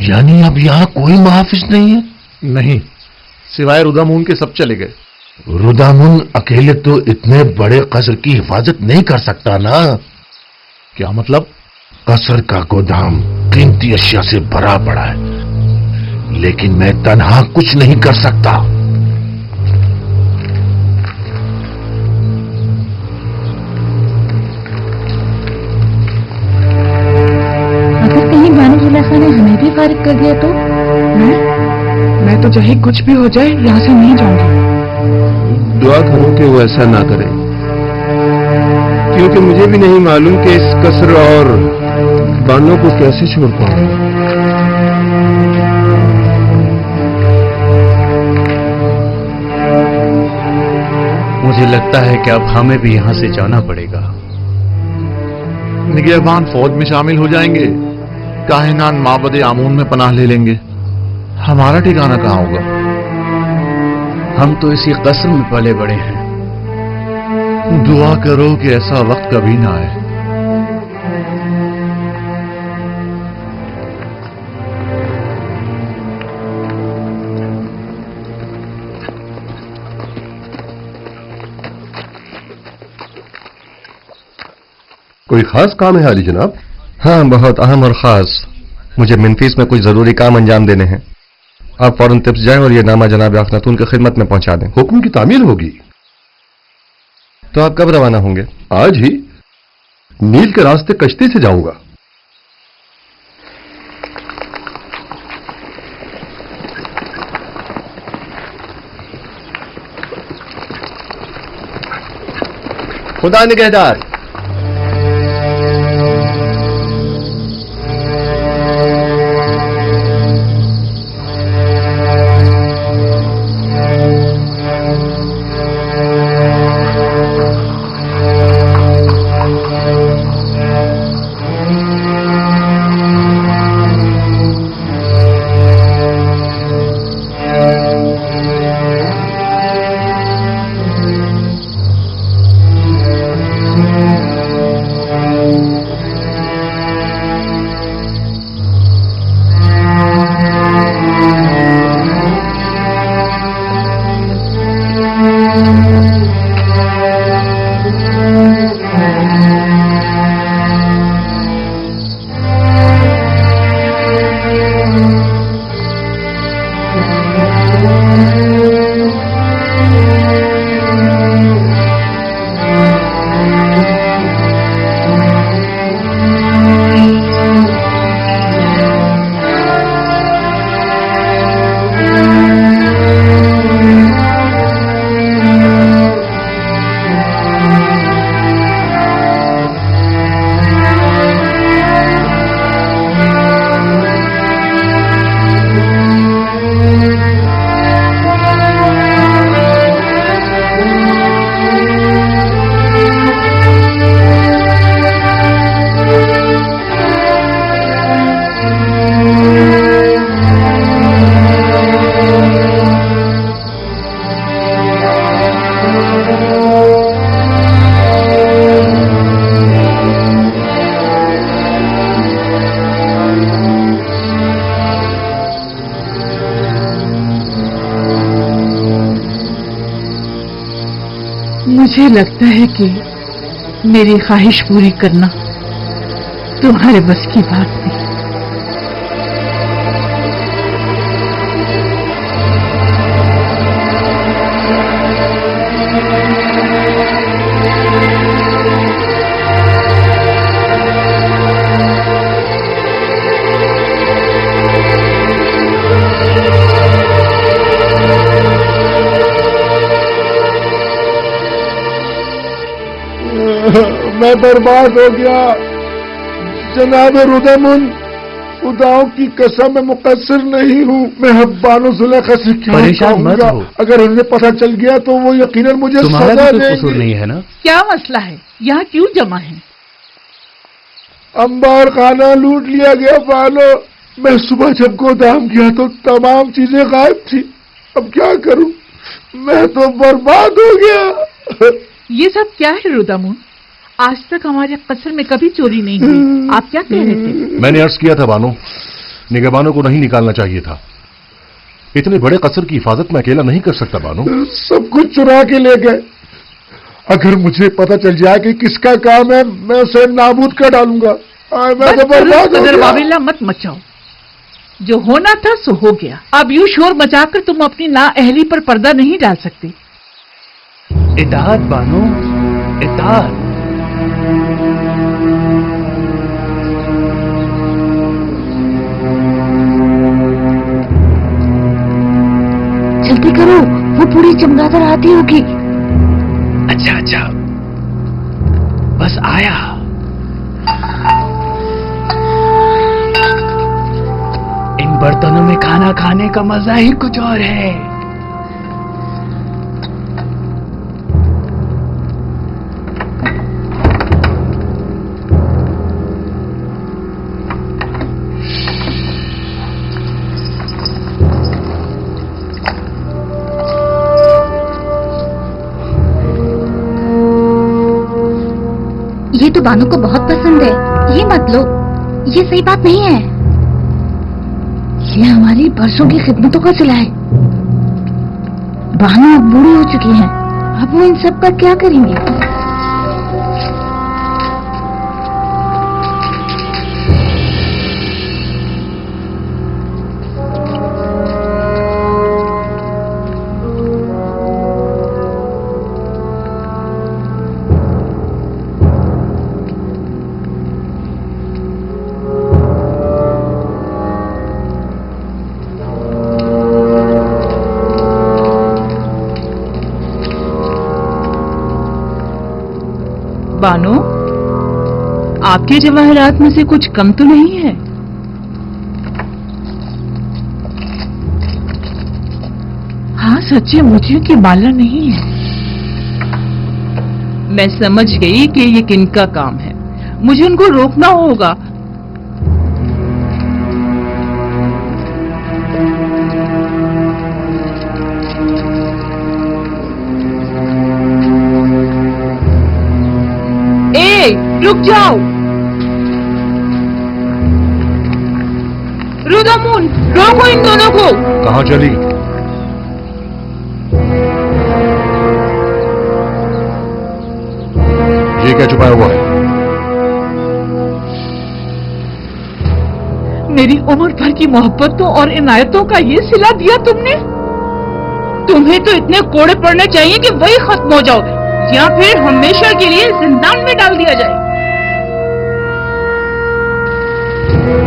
یعنی اب یہاں کوئی محافظ نہیں ہے؟ نہیں، سوائے رودامون کے سب چلے گئے۔ رودامون اکیلے تو اتنے بڑے قصر کی حفاظت نہیں کر سکتا نا۔ کیا مطلب؟ قصر کا گودام قیمتی اشیاء سے بھرا پڑا ہے، لیکن میں تنہا کچھ نہیں کر سکتا۔ اگر کہیں بانو زلیخا نے ہمیں بھی فارغ کر دیا تو؟ میں تو چاہے کچھ بھی ہو جائے یہاں سے نہیں جاؤں گی۔ دعا کرو کہ وہ ایسا نہ کرے، کیونکہ مجھے بھی نہیں معلوم کہ اس قصر اور بانو کو کیسے چھوڑ پاؤں۔ مجھے لگتا ہے کہ اب ہمیں بھی یہاں سے جانا پڑے گا۔ نگہبان فوج میں شامل ہو جائیں گے، کاہنان معبد آمون میں پناہ لے لیں گے، ہمارا ٹھکانہ کہاں ہوگا؟ ہم تو اسی قصر میں پلے بڑے ہیں۔ دعا کرو کہ ایسا وقت کبھی نہ آئے۔ کوئی خاص کام ہے علی جناب؟ ہاں، بہت اہم اور خاص۔ مجھے منفیس میں کچھ ضروری کام انجام دینے ہیں۔ آپ فوراً تپس جائیں اور یہ نامہ جناب اخناتون کی خدمت میں پہنچا دیں۔ حکم کی تعمیل ہوگی؟ تو آپ کب روانہ ہوں گے؟ آج ہی نیل کے راستے کشتی سے جاؤں گا۔ خدا نگہدار۔ مجھے لگتا ہے کہ میری خواہش پوری کرنا تمہارے بس کی بات نہیں۔ میں برباد ہو گیا جناب رودامون، خداؤں کی قسم میں مقصر نہیں ہوں۔ میں بانو زلیخا سے کیا پریشان مت ہو۔ اگر انہیں پتہ چل گیا تو وہ یقیناً مجھے تمہارا سزا بھی دیں کوئی قصور گے۔ نہیں ہے نا؟ کیا مسئلہ ہے؟ یہاں کیوں جمع ہیں؟ انبار خانہ لوٹ لیا گیا بانو۔ میں صبح جب گودام گیا تو تمام چیزیں غائب تھی۔ اب کیا کروں؟ میں تو برباد ہو گیا۔ یہ سب کیا ہے رودامون؟ آج تک ہمارے قصر میں کبھی چوری نہیں ہوئی، آپ کیا کہہ رہے تھے؟ میں نے عرض کیا تھا بانو निगहबानों को नहीं निकालना चाहिए था। इतने बड़े कसर की हिफाजत मैं अकेला नहीं कर सकता बानो। सब कुछ चुरा के ले गए। अगर मुझे पता चल जाए कि किसका काम है, मैं उसे नाबूद कर डालूंगा। मैं तो बर्बाद हो गया। वाविला मत मचाओ, जो होना था सो हो गया। अब यूं शोर मचाकर तुम अपनी नाअहली पर पर्दा नहीं डाल सकते। इताअत बानो, इताअत। जल्दी करो, वो पूरी चमगादड़ आती होगी। अच्छा अच्छा, बस आया। इन बर्तनों में खाना खाने का मजा ही कुछ और है। ये तो बानो को बहुत पसंद है, ये मत लो, ये सही बात नहीं है। ये हमारी बरसों की खिदमतों का सिला है। बानो अब बूढ़ी हो चुकी हैं, अब वो इन सब का क्या करेंगे? बानो, आपके जवाहरात में से कुछ कम तो नहीं है? हाँ सच्चे मुझे कि बाला नहीं है। मैं समझ गई कि ये किनका काम है। मुझे उनको रोकना होगा। रुक जाओ रुदामुन, रोको इन दोनों को। कहां चली? ये क्या छुपाया हुआ है? मेरी उम्र भर की मोहब्बतों और इनायतों का ये सिला दिया तुमने। तुम्हें तो इतने कोड़े पड़ने चाहिए कि वही खत्म हो जाओ, या फिर हमेशा के लिए जिंदान में डाल दिया जाए।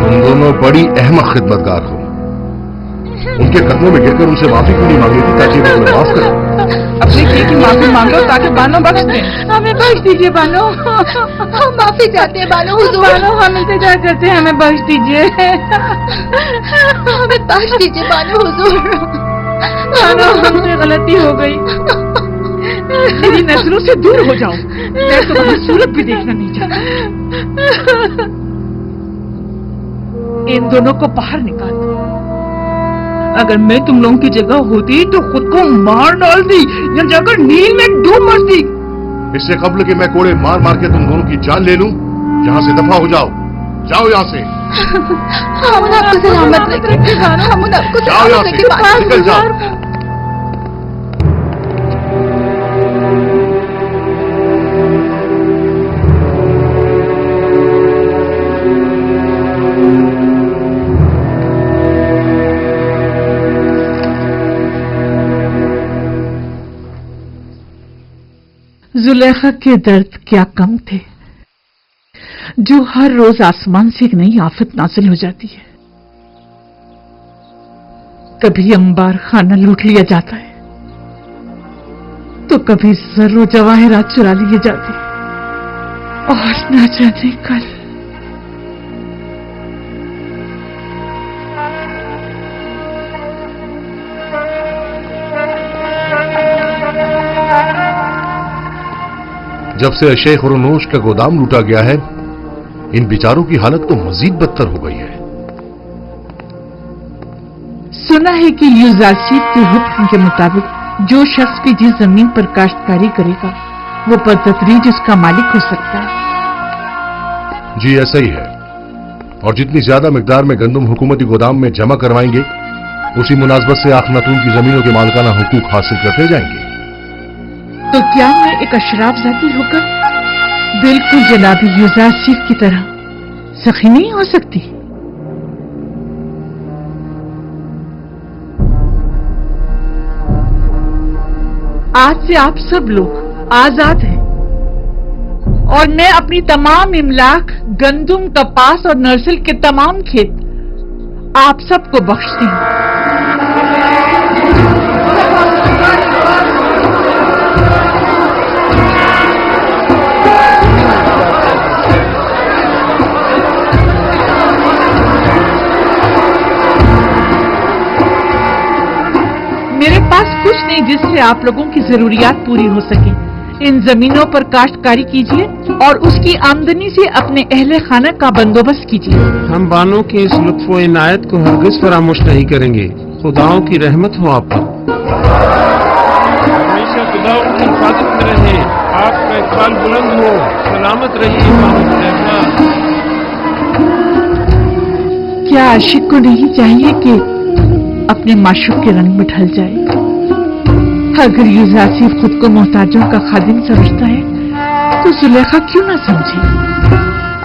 तुम दोनों बड़ी अहमक खिदमतगार हो। उनके कदमों में गिरकर उनसे माफी क्यों नहीं मांगी थी ताकि वो तुम्हें माफ करें? अपने किए की माफी मांगो ताकि बानो बख्श दे। हमें बख्श दीजिए बानो। हम माफी चाहते हैं बानो, हुजूर। बानो, हम इंतजार करते हैं, हमें बख्श दीजिए। हमें बख्श दीजिए बानो, हुजूर। बानो, हमसे गलती हो गई। मेरी नजरों से दूर हो जाओ, मैं तुम्हारी सूरत भी देखना नहीं चाहता। इन दोनों को बाहर निकाल दो। अगर मैं तुम लोगों की जगह होती तो खुद को मार डालती या जाकर नील में डूब मरती। इससे कबल कि मैं कोड़े मार मार के तुम दोनों की जान ले लूं, यहां से दफा हो जाओ। जाओ यहां से। हम आपको सलामत रखें, हम आपको जाओ यहां सलामत से, रखें। निकल जाओ। जुलेखा के दर्द क्या कम थे, जो हर रोज आसमान से एक नई आफत नाजिल हो जाती है। कभी अंबार खाना लूट लिया जाता है, तो कभी जर्रो जवाहरात चुरा लिए जाते हैं, और ना जाने कल। जब से शेख रुनोश का गोदाम लूटा गया है, इन बेचारों की हालत तो मजीद बदतर हो गई है। सुना है कि यूजारशीद के हुक्म के मुताबिक जो शख्स भी जिस जमीन पर काश्तकारी करेगा वो बदतदरीज उसका मालिक हो सकता है। जी ऐसा ही है। और जितनी ज्यादा मिकदार में गंदम हुकूमती गोदाम में जमा करवाएंगे उसी मुनासबत से आखनातून की जमीनों के मालिकाना हुकूक हासिल करते जाएंगे। तो क्या मैं एक अशराफ जाती होकर बिल्कुल जनाबी यूजासिफ की तरह सखी नहीं हो सकती? आज से आप सब लोग आजाद हैं और मैं अपनी तमाम इमलाक, गंदुम, कपास और नर्सल के तमाम खेत आप सबको बख्शती हूँ। मेरे पास कुछ नहीं जिससे आप लोगों की जरूरियात पूरी हो सके। इन जमीनों पर काश्तकारी कीजिए और उसकी आमदनी से अपने अहले खाना का बंदोबस्त कीजिए। हम बानों के इस लुत्फ व इनायत को हरगिज फरामोश नहीं करेंगे। खुदाओं की रहमत हो आप पर। हमेशा खुदाओं की हिफाजत में रहे। आपका इकबाल बुलंद हो। सलामत रहिए बानो। क्या आशिक को नहीं चाहिए कि अपने माशूक के रंग में ढल जाए? अगर यूजासिफ खुद को मोहताजों का खादिम समझता है तो जुलेखा क्यों ना समझे?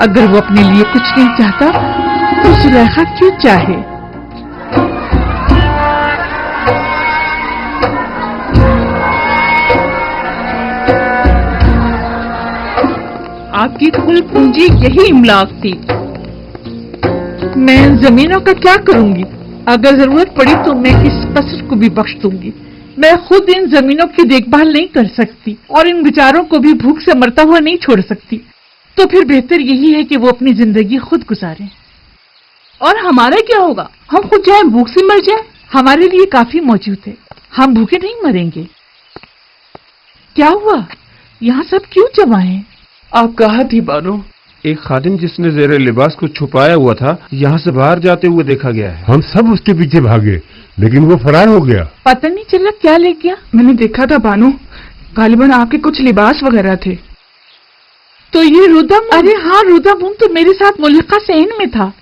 अगर वो अपने लिए कुछ नहीं चाहता तो जुलेखा क्यों चाहे? आपकी कुल पूंजी यही इमलाक थी। मैं इन जमीनों का क्या करूंगी? अगर जरूरत पड़ी तो मैं इस कसर को भी बख्श दूंगी। मैं खुद इन जमीनों की देखभाल नहीं कर सकती और इन बेचारों को भी भूख से मरता हुआ नहीं छोड़ सकती। तो फिर बेहतर यही है कि वो अपनी जिंदगी खुद गुजारें। और हमारा क्या होगा? हम खुद चाहे भूख से मर जाए, हमारे लिए काफी मौजूद है। हम भूखे नहीं मरेंगे। क्या हुआ? यहाँ सब क्यों जमा है? आप कहा थी बानो, एक खादिम जिसने जेरे लिबास को छुपाया हुआ था यहाँ से बाहर जाते हुए देखा गया है। हम सब उसके पीछे भागे लेकिन वो फरार हो गया। पता नहीं चला क्या ले गया। मैंने देखा था बानो, गालिबन आपके कुछ लिबास वगैरह थे। तो ये रुदामुन? अरे हाँ, रुदामुन तो मेरे साथ मुल्का सहन में था।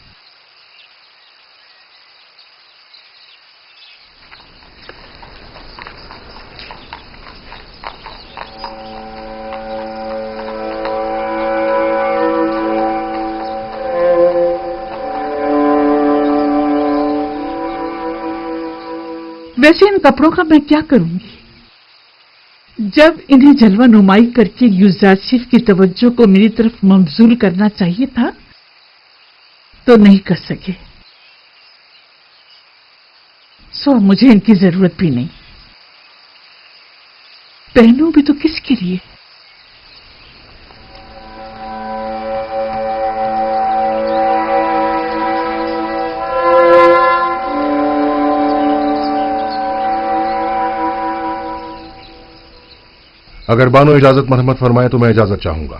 वैसे इन कपड़ों का मैं क्या करूंगी? जब इन्हें जलवा नुमाई करके यूजासिफ की तवज्जो को मेरी तरफ मबजूल करना चाहिए था तो नहीं कर सके। सो मुझे इनकी जरूरत भी नहीं। पहनूं भी तो किसके लिए? अगर बानो इजाजत मरहमत फरमाए तो मैं इजाजत चाहूंगा।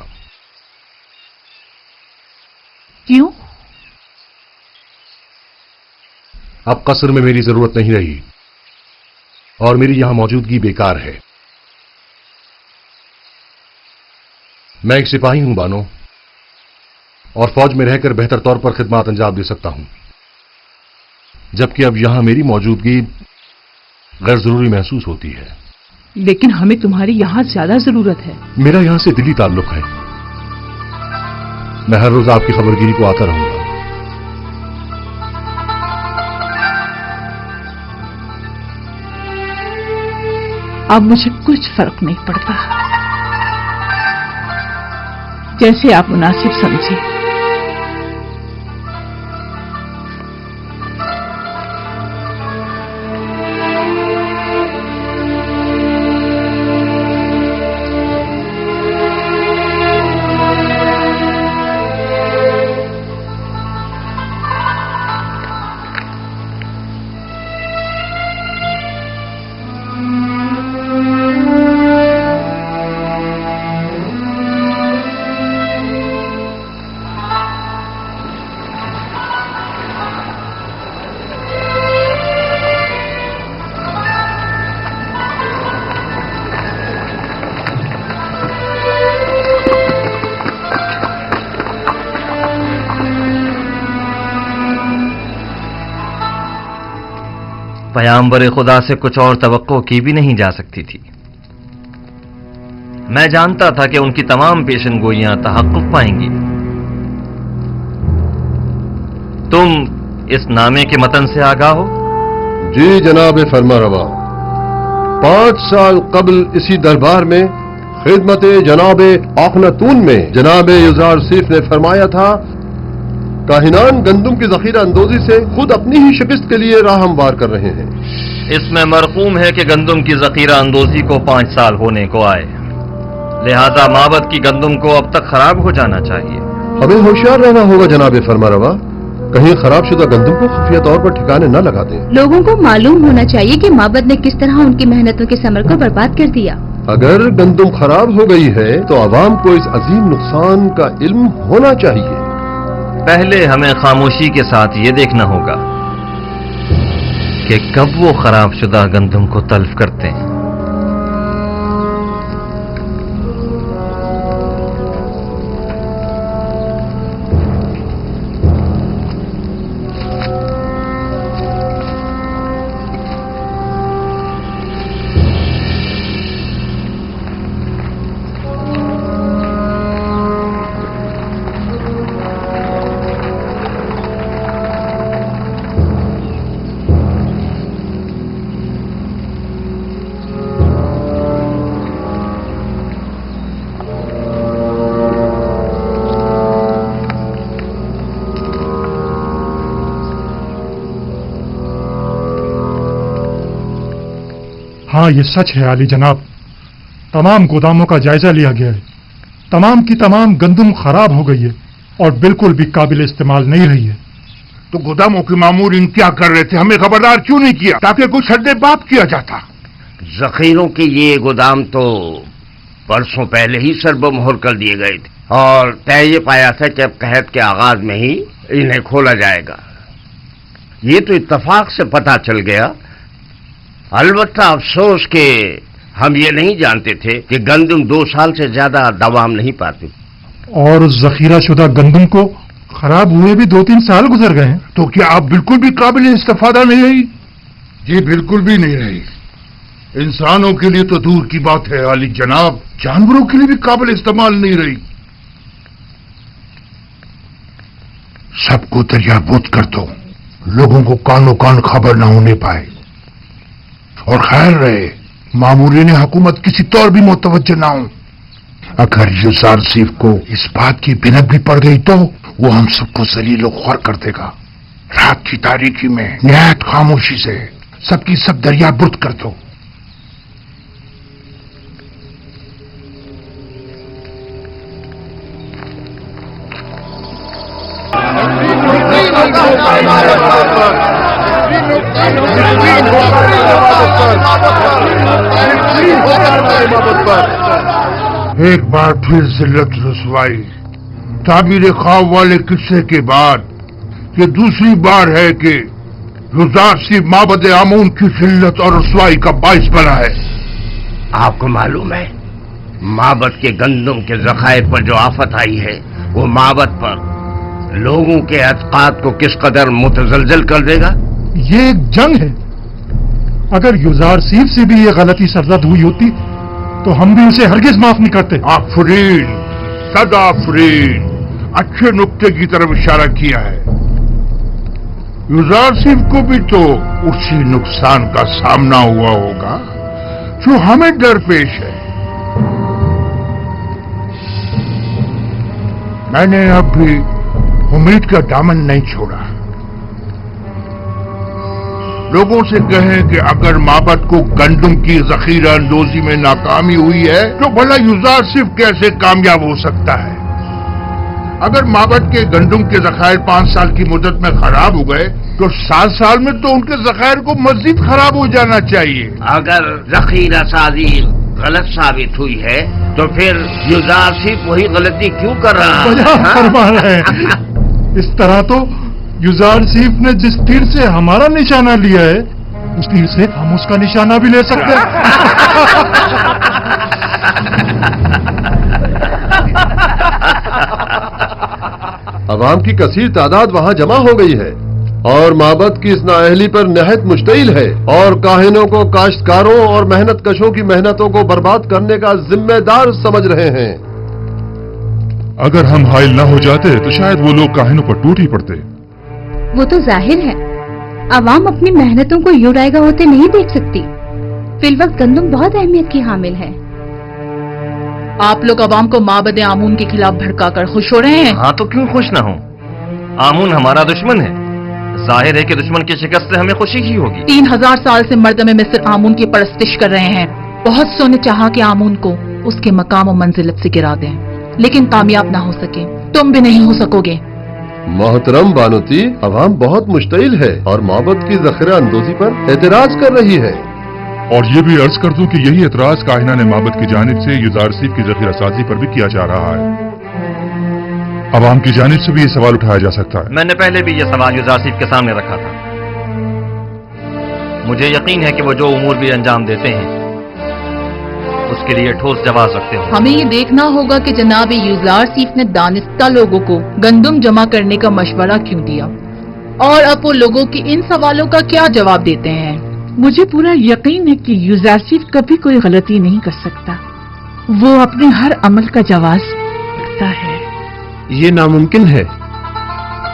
क्यों? अब कसर में मेरी जरूरत नहीं रही और मेरी यहां मौजूदगी बेकार है। मैं एक सिपाही हूं बानो, और फौज में रहकर बेहतर तौर पर खिदमत अंजाम दे सकता हूं, जबकि अब यहां मेरी मौजूदगी गैर जरूरी महसूस होती है। लेकिन हमें तुम्हारी यहां ज्यादा जरूरत है। मेरा यहां से दिली ताल्लुक है। मैं हर रोज आपकी खबरगिरी को आता रहूंगा। अब मुझे कुछ फर्क नहीं पड़ता। जैसे आप मुनासिब समझे। पैगंबर खुदा से कुछ और तवक्को की भी नहीं जा सकती थी। मैं जानता था कि उनकी तमाम पेशनगोइयां तहक्कुक पाएंगी। तुम इस नामे के मतन से आगाह हो? जी जनाब फरमारवा, 5 साल कबल इसी दरबार में खिदमत जनाब आखनातून में जनाब युजार सीफ ने फरमाया था, काहिनान गंदुम की जखीरा अंदोजी से खुद अपनी ही शिकस्त के लिए राह हमवार कर रहे हैं। इसमें मरकूम है कि गंदुम की जखीरा अंदोजी को 5 साल होने को आए, लिहाजा माबद की गंदुम को अब तक खराब हो जाना चाहिए। हमें होशियार रहना होगा जनाब फरमारवा, कहीं खराब शुदा गंदुम को खुफिया तौर पर ठिकाने न लगा दें। लोगों को मालूम होना चाहिए कि माबद ने किस तरह उनकी मेहनतों के समर को बर्बाद कर दिया। अगर गंदुम खराब हो गई है तो आवाम को इस अजीम नुकसान का इल्म होना चाहिए। पहले हमें खामोशी के साथ ये देखना होगा कि कब वो खराब शुदा गंदुम को तल्फ करते हैं। हाँ, ये सच है आली जनाब। तमाम गोदामों का जायजा लिया गया है। तमाम की तमाम गंदुम खराब हो गई है और बिल्कुल भी काबिल इस्तेमाल नहीं रही है। तो गोदामों के मामूरीन क्या कर रहे थे? हमें खबरदार क्यों नहीं किया ताकि कुछ सद्देबाप किया जाता? जखीरों के ये गोदाम तो परसों पहले ही सरबमोहर कर दिए गए थे और तय ये पाया था कि अब कहत के आगाज में ही इन्हें खोला जाएगा। ये तो इत्तफाक से पता चल गया। अलबत्ता अफसोस के हम ये नहीं जानते थे कि गंदुम 2 साल से ज्यादा दवाम नहीं पाती। और जखीरा शुदा गंदुम को खराब हुए भी 2-3 साल गुजर गए हैं। तो क्या आप बिल्कुल भी काबिल इस्तेफादा नहीं रही? जी बिल्कुल भी नहीं रही। इंसानों के लिए तो दूर की बात है आली जनाब, जानवरों के लिए भी काबिल इस्तेमाल नहीं रही। सबको दरियाबूद कर दो, लोगों को कानो कान खबर न होने पाए। और खैर रहे मामूरीन हुकूमत किसी तौर भी मुतवज्जो ना हो। अगर युजार सीफ को इस बात की भिनक भी पड़ गई तो वो हम सबको जलील ख्वार कर देगा। रात की तारीकी में निहायत खामोशी से सबकी सब दरियाबुर्द कर दो। एक बार फिर जिल्लत रसवाई। ताबीर ख्वाब वाले किस्से के बाद ये दूसरी बार है कि युजार सिर्फ माबद आमून की जिल्लत और रसवाई का बाइस बना है। आपको मालूम है माबद के गंदुम के जखायर पर जो आफत आई है वो माबद पर लोगों के अतकाद को किस कदर मुतजलजल कर देगा? ये एक जंग है। अगर युजार सीफ से भी ये गलती सरजद हुई होती तो हम भी उसे हरगिज माफ नहीं करते। आफरीन, सदा आफरीन, अच्छे नुक्ते की तरफ इशारा किया है। युजार सिफ को भी तो उसी नुकसान का सामना हुआ होगा जो हमें दरपेश है। मैंने अब भी उम्मीद का दामन नहीं छोड़ा। लोगों से कहें कि अगर माबद को गंदुम की जखीरा अंदोजी में नाकामी हुई है तो भला युजार सिर्फ कैसे कामयाब हो सकता है? अगर माबद के गंदुम के जखायर 5 साल की मुद्दत में खराब हो गए तो 7 साल में तो उनके जखायर को मजीद खराब हो जाना चाहिए। अगर जखीरा साजी गलत साबित हुई है तो फिर युजार सिर्फ वही गलती क्यों कर रहा है? इस तरह तो युजार सीफ ने जिस तीर से हमारा निशाना लिया है उस तीर से हम उसका निशाना भी ले सकते हैं। अवाम की कसीर तादाद वहां जमा हो गई है। اور معبد کی اس نااہلی پر نہایت مشتعل ہے اور کاہنوں کو کاشتکاروں اور محنت کشوں کی محنتوں کو برباد کرنے کا ذمہ دار سمجھ رہے ہیں۔ اگر ہم حائل نہ ہو جاتے تو شاید وہ لوگ کاہنوں پر ٹوٹ ہی پڑتے۔ وہ تو ظاہر ہے، عوام اپنی محنتوں کو یوں رائگاں ہوتے نہیں دیکھ سکتی۔ فی الوقت گندم بہت اہمیت کی حامل ہے۔ آپ لوگ عوام کو معبد آمون کے خلاف بھڑکا کر خوش ہو رہے ہیں؟ ہاں تو کیوں خوش نہ ہوں؟ آمون ہمارا دشمن ہے، ظاہر ہے کہ دشمن کی شکست سے ہمیں خوشی ہی ہوگی۔ 3000 سال سے مردم مصر آمون کی پرستش کر رہے ہیں۔ بہت سو نے چاہا کہ آمون کو اس کے مقام و منزلت سے گرا دیں، لیکن کامیاب نہ ہو سکے۔ تم بھی نہیں ہو سکو گے۔ محترم بانوتی، عوام بہت مشتعل ہے اور معبد کی ذخیرہ اندوزی پر اعتراض کر رہی ہے۔ اور یہ بھی عرض کر دوں کہ یہی اعتراض کاہنان معبد کی جانب سے یوزارسیف کی ذخیرہ سازی پر بھی کیا جا رہا ہے۔ عوام کی جانب سے بھی یہ سوال اٹھایا جا سکتا ہے۔ میں نے پہلے بھی یہ سوال یوزارسیف کے سامنے رکھا تھا۔ مجھے یقین ہے کہ وہ جو امور بھی انجام دیتے ہیں اس کے لیے ٹھوس جواز رکھتے ہوں۔ ہمیں یہ دیکھنا ہوگا کہ جناب یوزارسیف نے دانستہ لوگوں کو گندم جمع کرنے کا مشورہ کیوں دیا، اور اب وہ لوگوں کے ان سوالوں کا کیا جواب دیتے ہیں۔ مجھے پورا یقین ہے کہ یوزارسیف کبھی کوئی غلطی نہیں کر سکتا۔ وہ اپنے ہر عمل کا جواز رکھتا ہے۔ یہ ناممکن ہے۔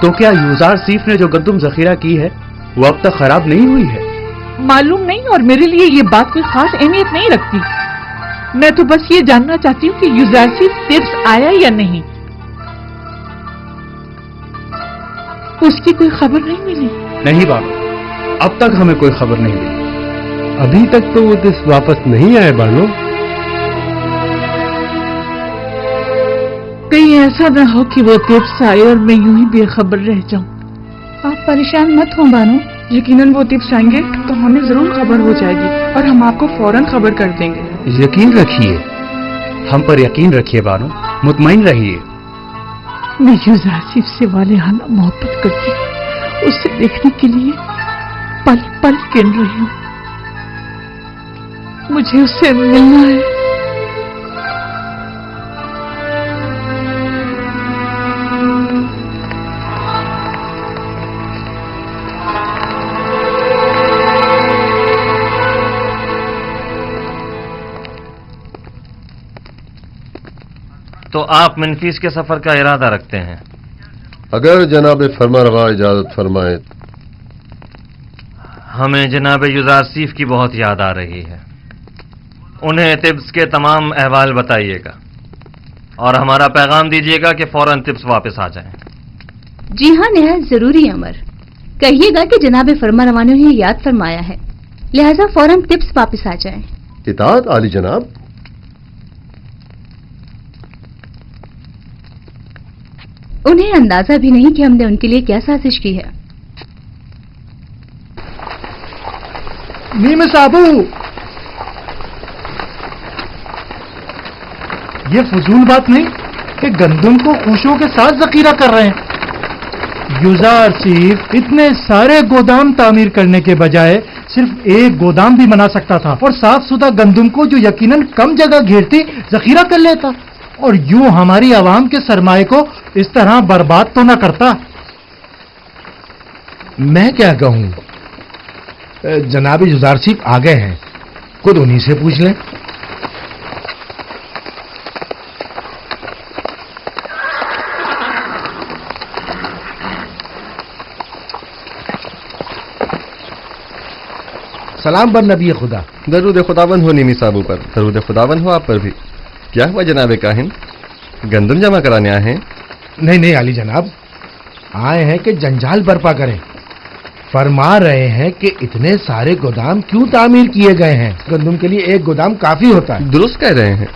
تو کیا یوزارسیف نے جو گندم ذخیرہ کی ہے وہ اب تک خراب نہیں ہوئی ہے؟ معلوم نہیں، اور میرے لیے یہ بات کوئی خاص اہمیت نہیں رکھتی۔ میں تو بس یہ جاننا چاہتی ہوں کہ یوزارسیف ٹپس آیا یا نہیں۔ اس کی کوئی خبر نہیں ملی؟ نہیں بانو، اب تک ہمیں کوئی خبر نہیں ملی۔ ابھی تک تو وہ ٹپس واپس نہیں آئے بانو۔ کہیں ایسا نہ ہو کہ وہ ٹپس آئے اور میں یوں ہی بے خبر رہ جاؤں۔ آپ پریشان مت ہوں بانو، یقیناً وہ ٹپس آئیں گے تو ہمیں ضرور خبر ہو جائے گی اور ہم آپ کو فوراً خبر کر دیں گے۔ یقین رکھیے، ہم پر یقین رکھیے بانو، مطمئن رہیے۔ میں یوزارسیف سے والہانہ محبت کرتی ہوں، اسے دیکھنے کے لیے پل پل گن رہی ہوں۔ مجھے اس سے ملنا ہے۔ تو آپ منفیس کے سفر کا ارادہ رکھتے ہیں؟ اگر جناب فرما روا اجازت فرمائے۔ ہمیں جناب یوزارسیف کی بہت یاد آ رہی ہے۔ انہیں طبس کے تمام احوال بتائیے گا اور ہمارا پیغام دیجیے گا کہ فوراً طبس واپس آ جائیں۔ جی ہاں، نہایت ضروری امر۔ کہیے گا کہ جناب فرما روا نے انہیں یاد فرمایا ہے، لہذا فوراً ٹپس واپس آ جائیں۔ اطاعت عالی جناب۔ انہیں اندازہ بھی نہیں کہ ہم نے ان کے لیے کیا سازش کی ہے۔ میم صاحب، یہ فضول بات نہیں کہ گندم کو خوشوں کے ساتھ ذخیرہ کر رہے ہیں۔ یوزارسیف اتنے سارے گودام تعمیر کرنے کے بجائے صرف ایک گودام بھی بنا سکتا تھا اور صاف ستھرا گندم کو جو یقیناً کم جگہ گھیرتی ذخیرہ کر لیتا، اور یوں ہماری عوام کے سرمایے کو اس طرح برباد تو نہ کرتا۔ میں کیا کہوں، جناب یوزارسیف آ گئے ہیں، خود انہی سے پوچھ لیں۔ سلام بر نبی خدا۔ درود خداوند ہو نیمی صاحب پر، درود خداوند ہو آپ پر بھی۔ کیا ہوا جناب کاہن، گندم جمع کرانے آئے ہیں؟ نہیں علی جناب، آئے ہیں کہ جنجال برپا کریں۔ فرما رہے ہیں کہ اتنے سارے گودام کیوں تعمیر کیے گئے ہیں، گندم کے لیے ایک گودام کافی ہوتا ہے۔ درست کہہ رہے ہیں،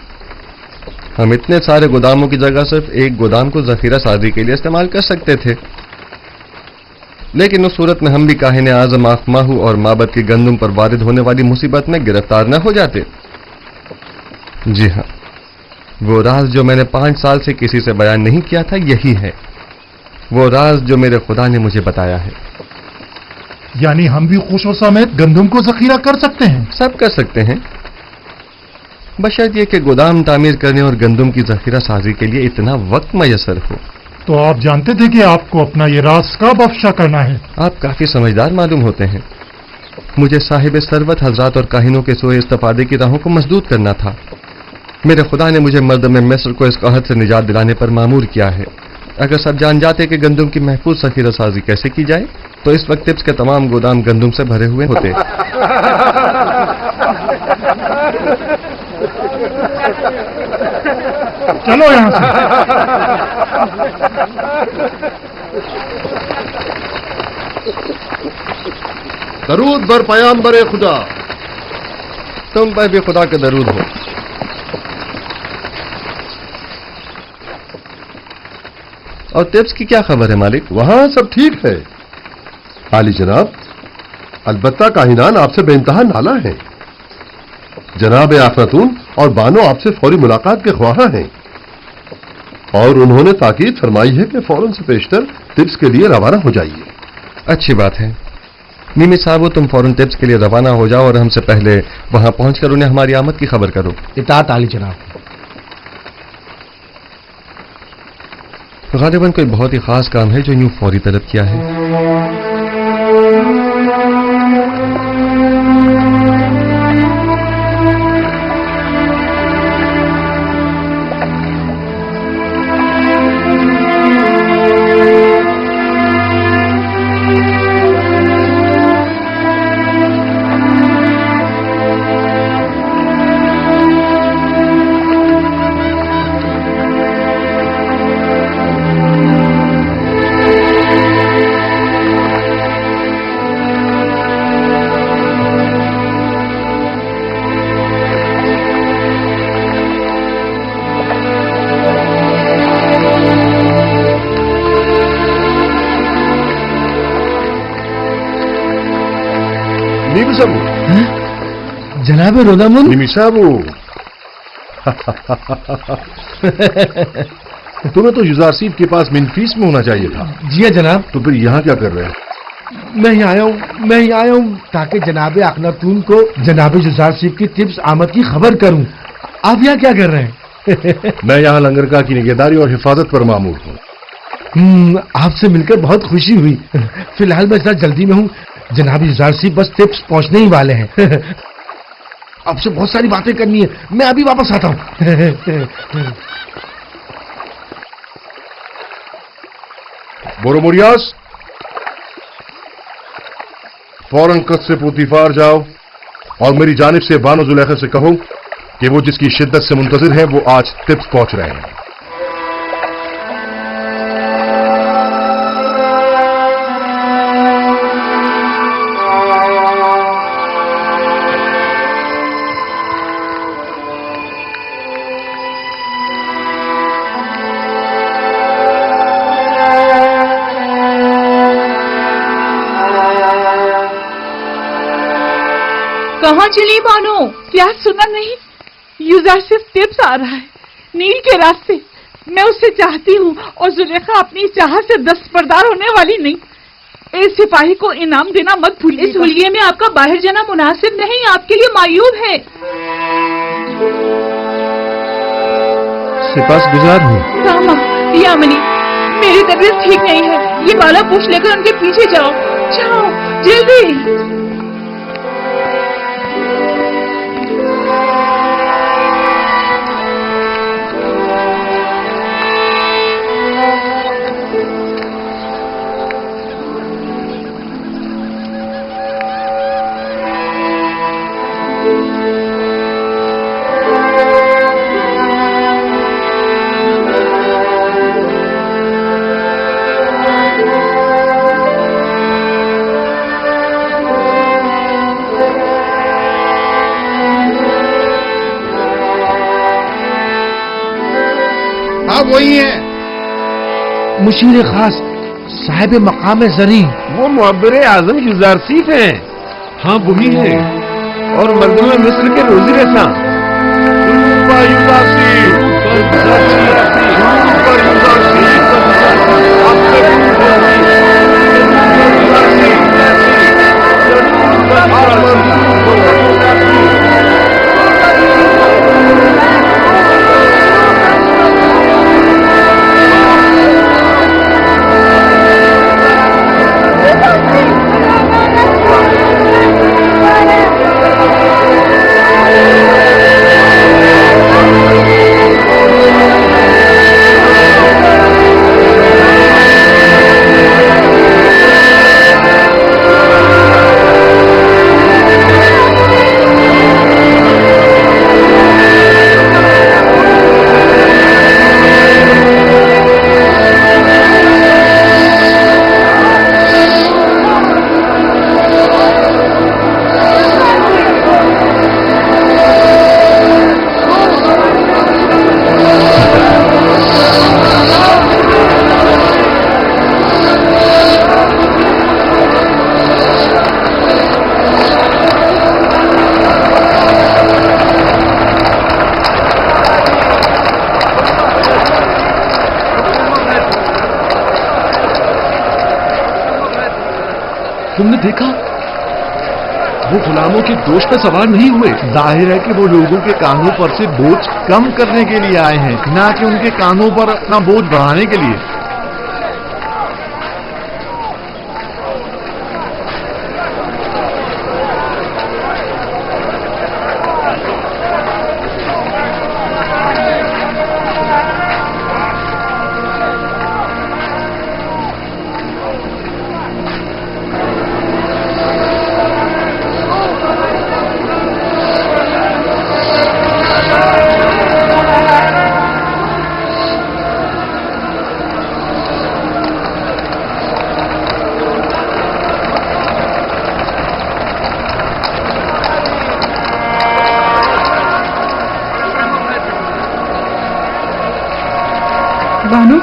ہم اتنے سارے گوداموں کی جگہ صرف ایک گودام کو ذخیرہ سازی کے لیے استعمال کر سکتے تھے، لیکن اس صورت میں ہم بھی کاہن اعظم آخماہو اور معبد کی گندم پر وارد ہونے والی مصیبت میں گرفتار نہ ہو جاتے۔ جی ہاں، وہ راز جو میں نے 5 سال سے کسی سے بیان نہیں کیا تھا یہی ہے، وہ راز جو میرے خدا نے مجھے بتایا ہے۔ یعنی ہم بھی خوش و سمیت گندم کو ذخیرہ کر سکتے ہیں؟ سب کر سکتے ہیں، بشرط یہ کہ گودام تعمیر کرنے اور گندم کی ذخیرہ سازی کے لیے اتنا وقت میسر ہو۔ तो आप जानते थे कि आपको अपना ये राज कब अफशा करना है? आप काफी समझदार मालूम होते हैं। मुझे साहिब सरवत हजरात और काहिनों के सोए इस्तेफादे की राहों को मजदूद करना था। मेरे खुदा ने मुझे मर्द में मिस्र को इस कहत से निजात दिलाने पर मामूर किया है। अगर सब जान जाते कि गंदुम की महफूज जखीरा साजी कैसे की जाए तो इस वक्त तिब्स के तमाम गोदाम गंदुम से भरे हुए होते। चलो यहाँ से। दरूद बर पयाम्बर खुदा। तुम पर भी खुदा का दरूद हो। और तिब्स की क्या खबर है मालिक? वहां सब ठीक है आली जनाब। अलबत्ता काहिनान आपसे बेइंतहा नाला है। जनाब आफरतून और बानो आपसे फौरी मुलाकात के ख्वाहा हैं और उन्होंने ताकीद फरमाई है कि फौरन से पेशतर तिब्स के लिए रवाना हो जाइए। अच्छी बात है। मीमी साहब, तुम फौरन तिब्स के लिए रवाना हो जाओ और हमसे पहले वहां पहुंचकर उन्हें हमारी आमद की खबर करो। इताअत आली जनाब। गालिबन कोई बहुत ही खास काम है जो यूं फौरी तलब किया है। जनाब रोदामुन। निमिसाबू तुम्हें तो युजारसीब के पास मिनफीस में होना चाहिए था। जी हाँ जनाब। तो फिर यहाँ क्या कर रहे हैं? मैं ही आया हूँ ताकि जनाब अखनातून को जनाब युजारसीब की तिब्स आमद की खबर करूँ। आप यहाँ क्या कर रहे हैं? मैं यहाँ लंगरगाह की निगहदारी और हिफाजत पर मामूर हूँ। आपसे मिलकर बहुत खुशी हुई। फिलहाल मैं जरा जल्दी में हूँ। जनाब युजारसीब बस तिब्स पहुँचने ही वाले हैं। आपसे बहुत सारी बातें करनी है। मैं अभी वापस आता हूँ। बोरोमोरियास, फौरन कद से पूतीफार जाओ और मेरी जानिब से बानो जुलेखा से कहो कि वो जिसकी शिद्दत से मुंतजिर है वो आज तिब्स पहुंच रहे हैं। कहाँ चली बानो? क्या सुना नहीं? युजारसीब तिब्स आ रहा है नील के रास्ते। मैं उससे चाहती हूँ और जुलेखा अपनी चाहत से दस्तबरदार होने वाली नहीं। इस सिपाही को इनाम देना मत भूलिए। इस हुलिये में आपका बाहर जाना मुनासिब नहीं, आपके लिए मायूब है। सिपासगुजार हूँ। सामा, यामिनी, मेरी तबीयत ठीक नहीं है। ये बाला पूछ लेकर उनके पीछे जाओ। जाओ जल्दी। आप वही हैं मुशीर खास साहिब मकाम जरी। वो मुअब्बर आजम युजारसीब हैं। हाँ वही हैं और मर्दुम मिस्र के रोजी रसा। تم نے دیکھا وہ غلاموں کے دوش پہ سوار نہیں ہوئے. ظاہر ہے کہ وہ لوگوں کے کانوں پر سے بوجھ کم کرنے کے لیے آئے ہیں, نہ کہ ان کے کانوں پر اپنا بوجھ بڑھانے کے لیے. بانو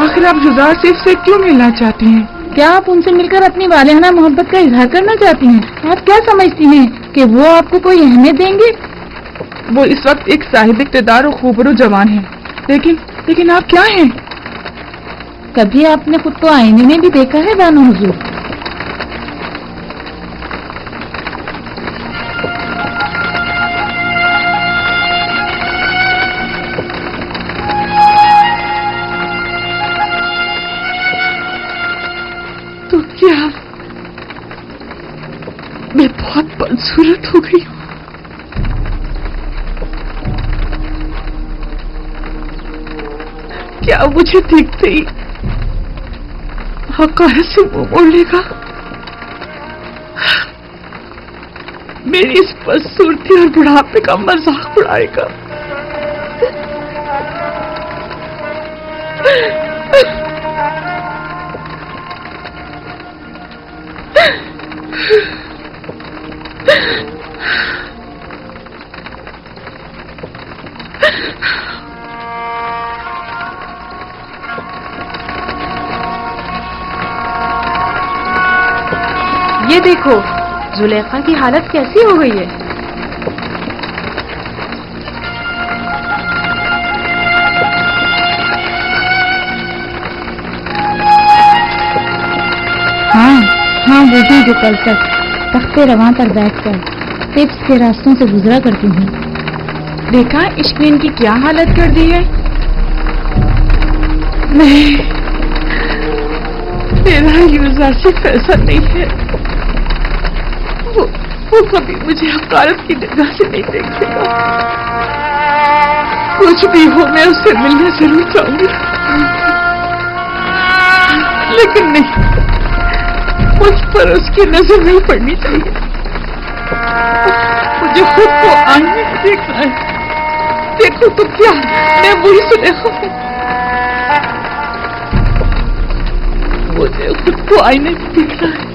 آخر آپ یوزار سیف سے کیوں ملنا چاہتی ہیں؟ کیا آپ ان سے مل کر اپنی والہانہ محبت کا اظہار کرنا چاہتی ہیں؟ آپ کیا سمجھتی ہیں کہ وہ آپ کو کوئی اہمیت دیں گے؟ وہ اس وقت ایک صاحب اقتدار اور خوبرو جوان ہیں, لیکن آپ کیا ہیں؟ کبھی آپ نے خود کو آئینے میں بھی دیکھا ہے بانو حضور؟ تو کیا میں بہت بدصورت ہو گئی ہوں؟ کیا مجھے دیکھتے ہی حقارت سے منہ موڑ لے گا؟ میری اس بدصورتی اور بڑھاپے کا مذاق اڑائے گا؟ یہ دیکھو زلیخا کی حالت کیسی ہو گئی ہے. ہاں وہی جو کل تک تخت رواں پر بیٹھ کر ٹپس کے راستوں سے گزرا کرتی ہوں. دیکھا عشق نے ان کی کیا حالت کر دی ہے. نہیں, میرا یوزر صرف ایسا نہیں ہے. وہ کبھی مجھے حقارت کی نگاہ سے نہیں دیکھے گا. کچھ بھی ہو میں اس سے ملنے ضرور چاہوں گی, لیکن نہیں, مجھ پر اس کی نظر نہیں پڑنی چاہیے. مجھے خود کو آئینے میں دیکھنا ہے. دیکھو تو کیا میں وہی زلیخا ہوں. مجھے خود کو آئینے میں دیکھنا ہے.